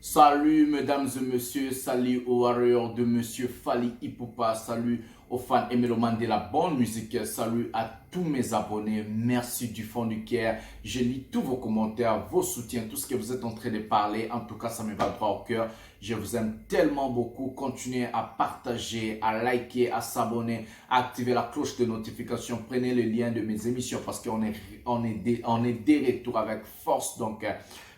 Salut mesdames et messieurs, salut aux warriors de monsieur Fally Ipupa, salut aux fans et mélomanes de la bonne musique, salut à tous mes abonnés, merci du fond du cœur. Je lis tous vos commentaires, vos soutiens, tout ce que vous êtes en train de parler, en tout cas ça me va droit au cœur. Je vous aime tellement beaucoup, continuez à partager, à liker, à s'abonner, à activer la cloche de notification, prenez le lien de mes émissions parce qu'on est de retour avec force donc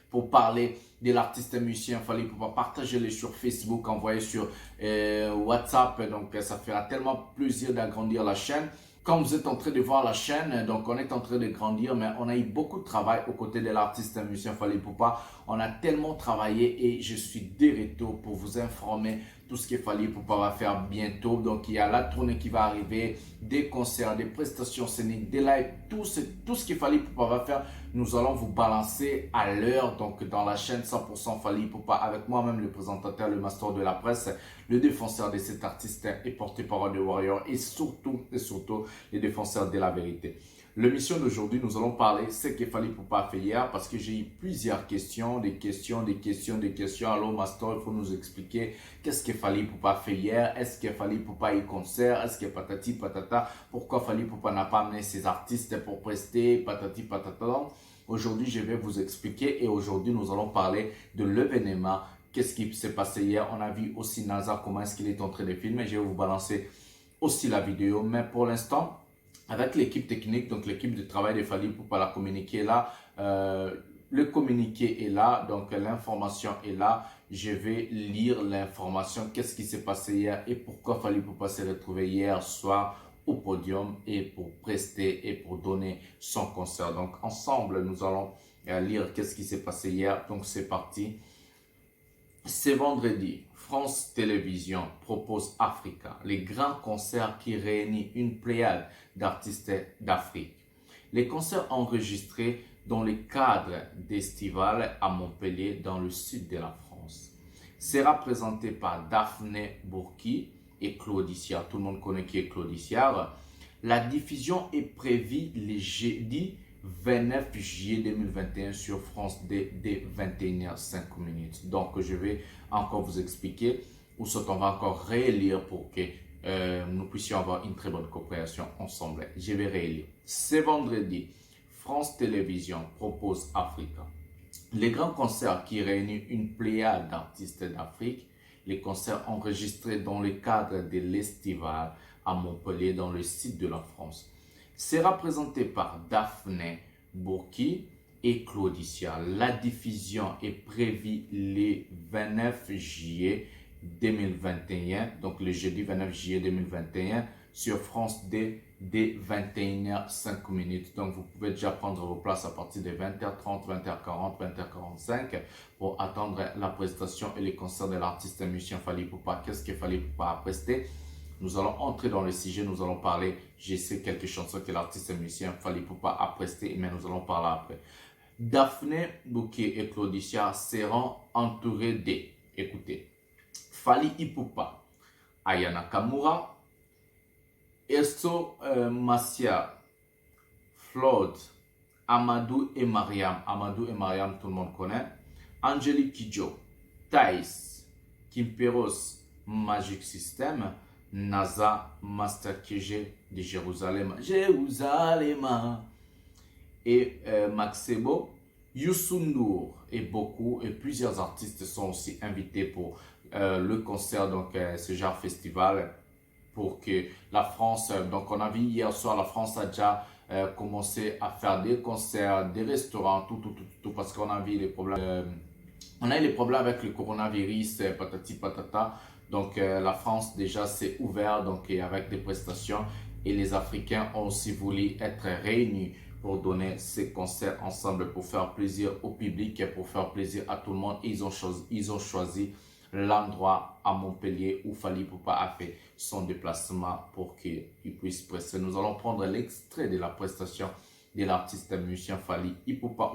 pour parler de l'artiste musicien Fally Ipupa, partagez-les sur Facebook, envoyez sur WhatsApp, donc ça fera tellement plaisir d'agrandir la chaîne. Quand vous êtes en train de voir la chaîne, donc on est en train de grandir, mais on a eu beaucoup de travail aux côtés de l'artiste musicien Fally Ipupa. On a tellement travaillé et je suis de retour pour vous informer tout ce que Fally Ipupa va faire bientôt. Donc il y a la tournée qui va arriver, des concerts, des prestations scéniques, des lives, tout ce que Fally Ipupa va faire. Nous allons vous balancer à l'heure donc dans la chaîne 100% Fally Ipupa avec moi-même le présentateur, le master de la presse, le défenseur de cet artiste et porte-parole de Warrior et surtout les défenseurs de la vérité. L'émission d'aujourd'hui, nous allons parler de ce que Fally Ipupa a fait hier parce que j'ai eu plusieurs questions, des questions. Allô Master, il faut nous expliquer qu'est-ce que Fally Ipupa a fait hier. Est-ce que Fally Ipupa a eu concert? Est-ce que patati patata? Pourquoi Fally Ipupa n'a pas amené ses artistes pour prester? Patati patata. Aujourd'hui, je vais vous expliquer et aujourd'hui, nous allons parler de l'événement. Qu'est-ce qui s'est passé hier? On a vu aussi NASA, comment est-ce qu'il est en train de filmer. Je vais vous balancer aussi la vidéo, mais pour l'instant, avec l'équipe technique, donc l'équipe de travail de Fally Ipupa, la communiqué est là, le communiqué est là, donc l'information est là. Je vais lire l'information, qu'est-ce qui s'est passé hier et pourquoi Fally Ipupa s'est retrouvé hier soir au podium et pour prester et pour donner son concert. Donc ensemble, nous allons lire qu'est-ce qui s'est passé hier. Donc c'est parti. C'est vendredi. France Télévisions propose Africa, les grands concerts qui réunissent une pléiade d'artistes d'Afrique. Les concerts enregistrés dans le cadre d'Estival à Montpellier, dans le sud de la France, sera présenté par Daphné Burki et Claudicia. Tout le monde connaît qui est Claudicia. La diffusion est prévue le jeudi 29 juillet 2021 sur France D dès 21h05. Donc, je vais encore vous expliquer ou soit on va encore relire pour que nous puissions avoir une très bonne coopération ensemble. Je vais relire. Ce vendredi, France Télévisions propose Africa. Les grands concerts qui réunissent une pléiade d'artistes d'Afrique, les concerts enregistrés dans le cadre de l'Estival à Montpellier dans le sud de la France, sera présenté par Daphné Burki et Claudicia. La diffusion est prévue le 29 juillet 2021, donc le jeudi 29 juillet 2021 sur France D dès 21h05. Donc vous pouvez déjà prendre vos places à partir de 20h30, 20h40, 20h45 pour attendre la prestation et les concerts de l'artiste musicien Fally Ipupa. Qu'est-ce que Fally Ipupa a presté? Nous allons entrer dans le sujet, nous allons parler, je sais quelques chansons que l'artiste musicien Fally Ipupa a presté, mais nous allons parler après. Daphné Burki et Claudicia seront entourés de, écoutez, Fally Ipupa, Aya Nakamura, Eso Massia, Floyd, Amadou et Mariam. Amadou et Mariam, tout le monde connaît. Angélique Kidjo, Thaïs, Kimperos, Magic System, NASA, Master KG de Jérusalem, et Maxebo, Youssou N'Dour et plusieurs artistes sont aussi invités pour le concert, donc ce genre festival pour que la France, donc on a vu hier soir, la France a déjà commencé à faire des concerts, des restaurants, tout parce qu'on a vu les problèmes, on a eu les problèmes avec le coronavirus, patati patata. Donc la France déjà s'est ouverte donc, avec des prestations et les Africains ont aussi voulu être réunis pour donner ces concerts ensemble pour faire plaisir au public et pour faire plaisir à tout le monde. Ils ont choisi l'endroit à Montpellier où Fally Ipupa a fait son déplacement pour qu'il puisse prester. Nous allons prendre l'extrait de la prestation de l'artiste musicien Fally Ipupa.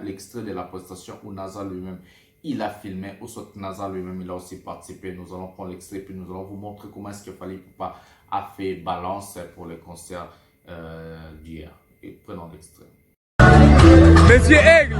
L'extrait de la prestation où NASA lui-même il a filmé, ou soit NASA lui-même, il a aussi participé. Nous allons prendre l'extrait, puis nous allons vous montrer comment est-ce que Fally Ipupa a fait balance pour le concert d'hier. Et prenons l'extrait. Monsieur Aigle,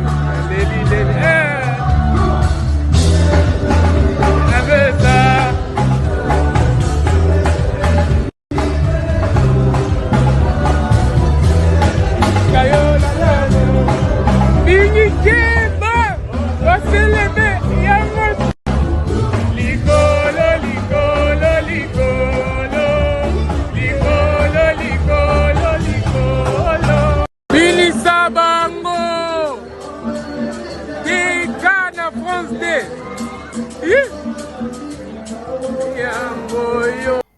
France Day.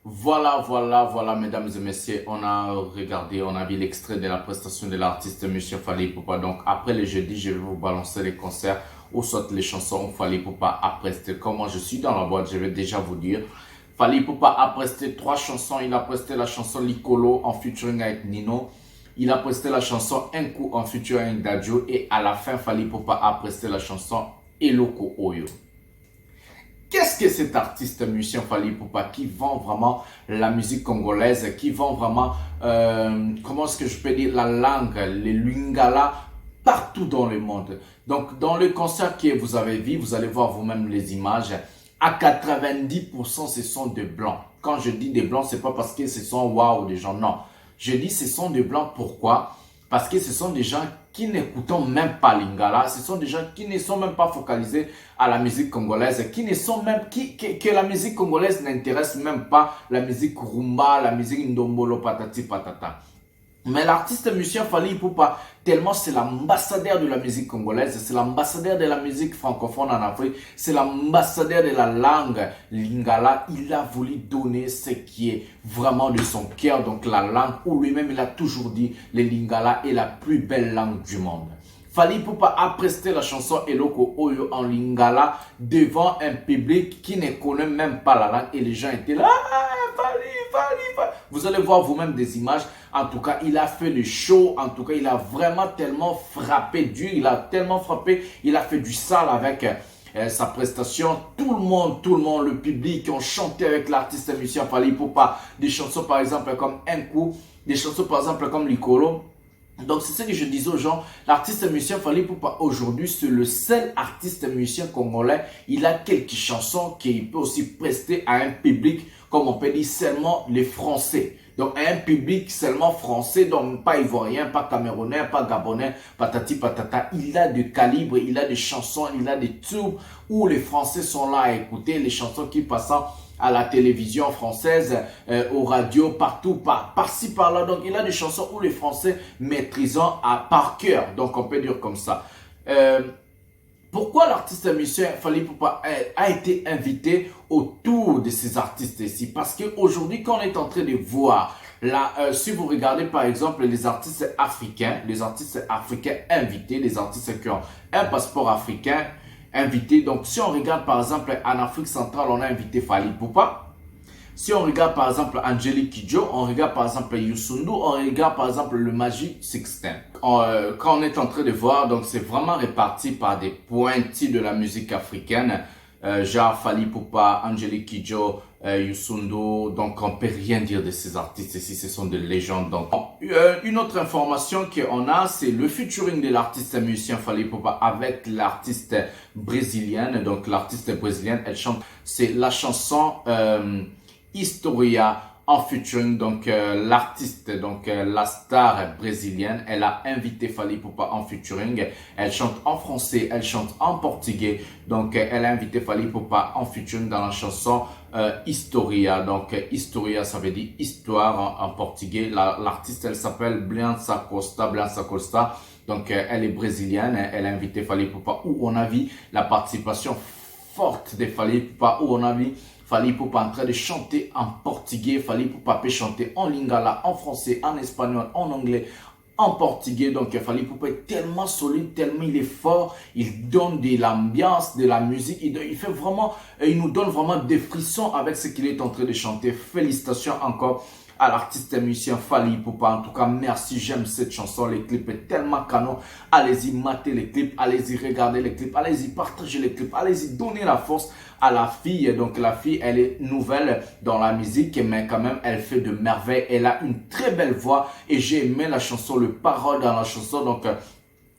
Voilà, mesdames et messieurs, on a regardé, on a vu l'extrait de la prestation de l'artiste Monsieur Fally Ipupa. Donc, après le jeudi, je vais vous balancer les concerts ou soit les chansons Fally Ipupa a presté. Comment je suis dans la boîte, je vais déjà vous dire. Fally Ipupa a presté 3 chansons. Il a presté la chanson Licolo en featuring avec Nino. Il a presté la chanson Un coup en featuring avec Dadju. Et à la fin, Fally Ipupa a presté la chanson Eloko Oyo. Qu'est-ce que cet artiste musicien Fally Ipupa qui vend vraiment la musique congolaise, qui vend vraiment, comment est-ce que je peux dire, la langue, les lingala partout dans le monde. Donc, dans le concert que vous avez vu, vous allez voir vous-même les images. À 90%, ce sont des blancs. Quand je dis des blancs, c'est pas parce que ce sont waouh des gens, non. Je dis ce sont des blancs, pourquoi? Parce que ce sont des gens qui n'écoutent même pas lingala, ce sont des gens qui ne sont même pas focalisés à la musique congolaise, qui ne sont même, que la musique congolaise n'intéresse même pas, la musique rumba, la musique ndombolo, patati patata. Mais l'artiste musicien Fally Ipupa, tellement c'est l'ambassadeur de la musique congolaise, c'est l'ambassadeur de la musique francophone en Afrique, c'est l'ambassadeur de la langue lingala. Il a voulu donner ce qui est vraiment de son cœur, donc la langue où lui-même il a toujours dit le lingala est la plus belle langue du monde. Fally Ipupa a presté la chanson Eloko Oyo en lingala devant un public qui ne connaît même pas la langue et les gens étaient là. Fally. Vous allez voir vous-même des images. En tout cas, il a fait le show. En tout cas, il a vraiment tellement frappé dur. Il a tellement frappé. Il a fait du sale avec sa prestation. Tout le monde, le public ont chanté avec l'artiste musicien Fally Ipupa. Des chansons par exemple comme Un coup. Des chansons par exemple comme Licolo. Donc, c'est ce que je disais aux gens. L'artiste musicien Fally Ipupa aujourd'hui, c'est le seul artiste musicien congolais. Il a quelques chansons qu'il peut aussi prester à un public, comme on peut dire, seulement les Français. Donc, à un public seulement français, donc pas ivoirien, pas camerounais, pas gabonais, patati patata. Il a de calibre, il a des chansons, il a des tubes où les Français sont là à écouter, les chansons qui passent à la télévision française, aux radios, partout, par-ci, par-là. Donc, il a des chansons où les Français maîtrisent par cœur. Donc, on peut dire comme ça. Pourquoi l'artiste musicien Fally Ipupa a été invité autour de ces artistes ici? Parce qu'aujourd'hui, quand on est en train de voir, là, si vous regardez par exemple les artistes africains invités, les artistes qui ont un passeport africain, invité. Donc, si on regarde par exemple en Afrique centrale, on a invité Fally Ipupa. Si on regarde par exemple Angélique Kidjo, on regarde par exemple Youssou N'Dour, on regarde par exemple le Magic System. Quand on est en train de voir, donc c'est vraiment réparti par des pointis de la musique africaine. Genre Fally Ipupa, Angélique Kidjo, Youssou N'Dour. Donc on peut rien dire de ces artistes ici, ce sont des légendes. Donc une autre information qu'on a, c'est le featuring de l'artiste musicien Fally Ipupa avec l'artiste brésilienne. Donc l'artiste brésilienne, elle chante, c'est la chanson Historia en featuring, donc l'artiste, donc la star brésilienne, elle a invité Fally Ipupa en featuring. Elle chante en français, elle chante en portugais. Donc elle a invité Fally Ipupa en featuring dans la chanson Historia. Donc Historia, ça veut dire histoire en portugais. L'artiste, elle s'appelle Blanca Costa. Donc elle est brésilienne. Elle a invité Fally Ipupa où on a vu la participation forte de Fally Ipupa, où on a vu Fally Ipupa en train de chanter en portugais. Fally Ipupa peut chanter en lingala, en français, en espagnol, en anglais, en portugais. Donc Fally Ipupa est tellement solide, tellement il est fort. Il donne de l'ambiance, de la musique. Il fait vraiment, il nous donne vraiment des frissons avec ce qu'il est en train de chanter. Félicitations encore à l'artiste musicien Fally Ipupa. En tout cas, merci, j'aime cette chanson. Les clips est tellement canon. Allez-y, matez les clips, allez-y, regardez les clips, allez-y, partagez les clips, allez-y, donnez la force à la fille. Donc la fille, elle est nouvelle dans la musique, mais quand même, elle fait de merveilles. Elle a une très belle voix et j'ai aimé la chanson, le parole dans la chanson. Donc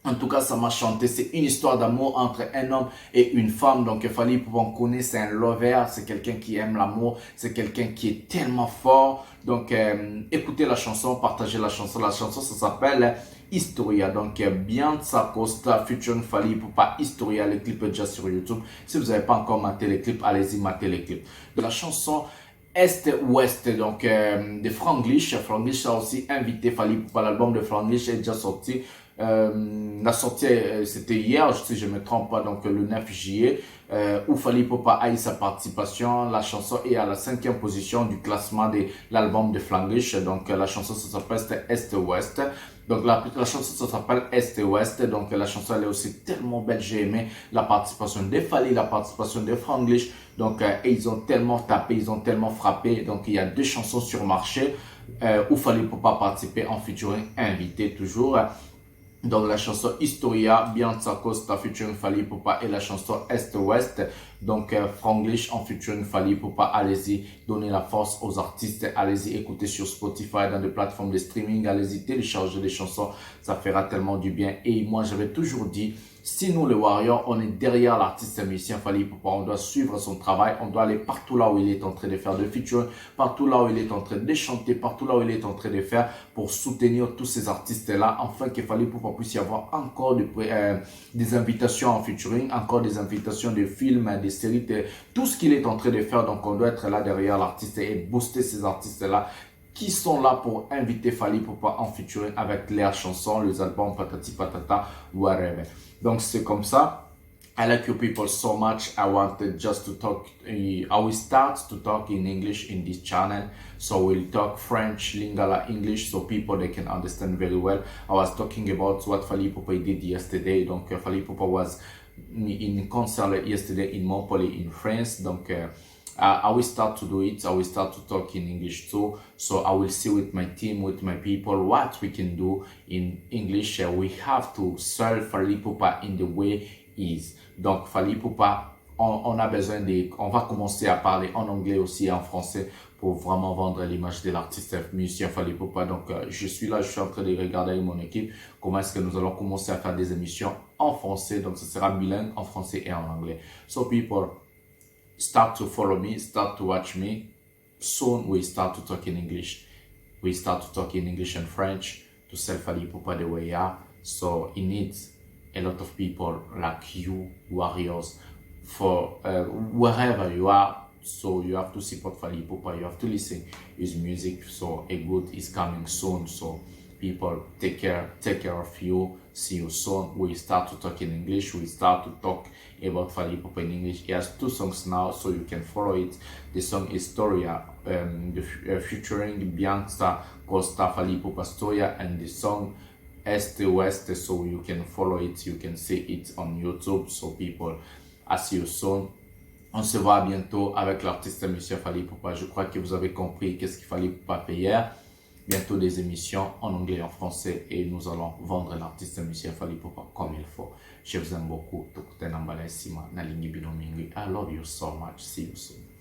en tout cas, ça m'a chanté. C'est une histoire d'amour entre un homme et une femme. Donc, Fally Ipupa, on connaît, c'est un lover. C'est quelqu'un qui aime l'amour. C'est quelqu'un qui est tellement fort. Donc, écoutez la chanson, partagez la chanson. La chanson, ça s'appelle Historia. Donc, Blanca Costa featuring Fally Ipupa, Historia. Le clip est déjà sur YouTube. Si vous n'avez pas encore maté les clips, allez-y, matez les clips. De la chanson Est-Ouest, donc de Franglish. Franglish a aussi invité Fally Ipupa. L'album de Franglish est déjà sorti. la sortie, c'était hier, si je me trompe pas, donc le 9 juillet, où Fally Ipupa a eu sa participation. La chanson est à la 5e position du classement de l'album de Flanglish. Donc la chanson ça s'appelle Est-Ouest. Donc la chanson ça s'appelle Est-Ouest. Donc la chanson elle est aussi tellement belle. J'ai aimé la participation de Fally, la participation de Flanglish. Donc ils ont tellement tapé, ils ont tellement frappé. Donc il y a 2 chansons sur marché où Fally Ipupa participer en featuring invité toujours. Donc la chanson Historia, Bianca Costa featuring Fally Ipupa et la chanson Est-Ouest. Donc Franglish en featuring Fally Ipupa. Allez-y, donnez la force aux artistes. Allez-y, écoutez sur Spotify, dans des plateformes de streaming. Allez-y, téléchargez les chansons. Ça fera tellement du bien. Et moi, j'avais toujours dit, si nous, les Warriors, on est derrière l'artiste musicien Fally Ipupa, on doit suivre son travail, on doit aller partout là où il est en train de faire de featuring, partout là où il est en train de chanter, partout là où il est en train de faire pour soutenir tous ces artistes-là, afin qu'il Fally Ipupa puisse y avoir encore des invitations en featuring, encore des invitations de films, des séries, tout ce qu'il est en train de faire. Donc, on doit être là derrière l'artiste et booster ces artistes-là qui sont là pour inviter Fally Ipupa en featuring avec leurs chansons, les albums Patati Patata, whatever. Donc c'est comme ça. I like you people so much. I wanted just to talk. I will start to talk in English in this channel. So we'll talk French, Lingala, English, so people they can understand very well. I was talking about what Fally Ipupa did yesterday. Donc Fally Ipupa was in concert yesterday in Montpellier in France. Donc I will start to do it. I will start to talk in English too. So I will see with my team, with my people, what we can do in English. We have to serve Fally Ipupa in the way he is. Donc Fally Ipupa, on a besoin on va commencer à parler en anglais aussi et en français pour vraiment vendre l'image de l'artiste musicien Fally Ipupa. Donc je suis là, je suis en train de regarder avec mon équipe comment est-ce que nous allons commencer à faire des émissions en français. Donc ce sera bilingue en français et en anglais. So people, start to follow me, start to watch me. Soon we start to talk in English. We start to talk in English and French to sell Fally Ipupa the way you are. So it needs a lot of people like you, warriors, for wherever you are. So you have to support Fally Ipupa. You have to listen his music. So a good is coming soon. So people, take care of you. See you soon. We start to talk in English. We start to talk about Fally Ipupa in English. He has 2 songs now, so you can follow it. The song Historia, featuring Bianca Costa, Fally Ipupa Storia, and the song Est-Ouest, so you can follow it, you can see it on YouTube. So people, I see you soon. On se voit bientôt avec l'artiste monsieur Fally Ipupa. Je crois que vous avez compris qu'est-ce qu'il fallait pas payer. Bientôt des émissions en anglais et en français et nous allons vendre l'artiste monsieur Fally Ipupa comme il faut. Je vous aime beaucoup. I love you so much. See you soon.